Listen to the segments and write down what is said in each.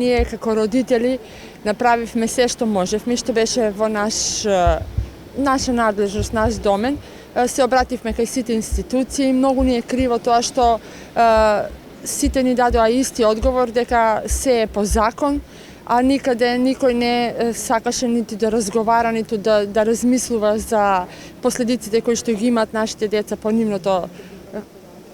ние како родители направивме се што можевме, што беше во наша надлежност, наш домен. Се обративме кај сите институции, многу ни е криво тоа што сите ни дадоа исти одговор дека се е по закон, а никаде никој не сакаше нити да разговара, ниту да размислува за последиците кои што ги имаат нашите деца по нивното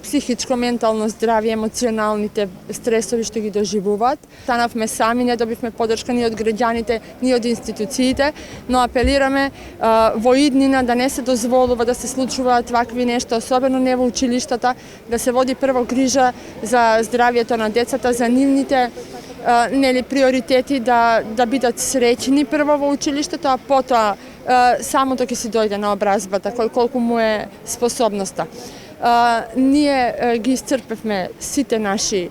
психичко, ментално здравје, емоционалните стресови што ги доживуваат. Станавме сами, не добивме поддршка ни од граѓаните, ни од институциите, но апелираме во иднина да не се дозволува да се случуваат вакви нешта, особено не во училиштата, да се води прво грижа за здравјето на децата, за нивните приоритети да бидат среќни прво во училиштето, а потоа самото ќе си дојде на образбата, колку му е способноста. Ние ги исцрпевме сите наши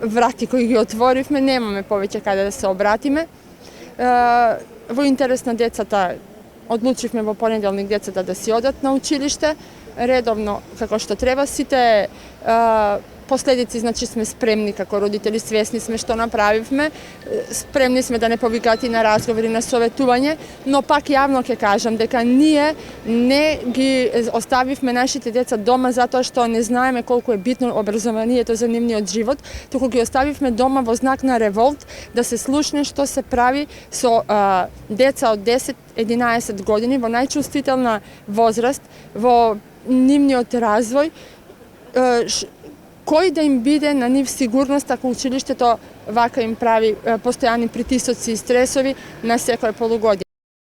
врати кои ги отворивме, немаме повеќе каде да се обратиме. Во интерес на децата одлучивме во понеделник децата да си одат на училиште, редовно како што треба. Сите последици, значи сме спремни како родители, свесни сме што направивме, спремни сме да не повикаат и на разговори, на советување, но пак јавно ќе кажам дека ние не ги оставивме нашите деца дома затоа што не знаеме колку е битно образованието за нивниот живот, туку ги оставивме дома во знак на револт, да се слушне што се прави со деца од 10-11 години во најчувствителна возраст, во нивниот развој, кој да им биде на нив сигурност ако училиштето вака им прави постојани притисоци и стресови на секој полугодие.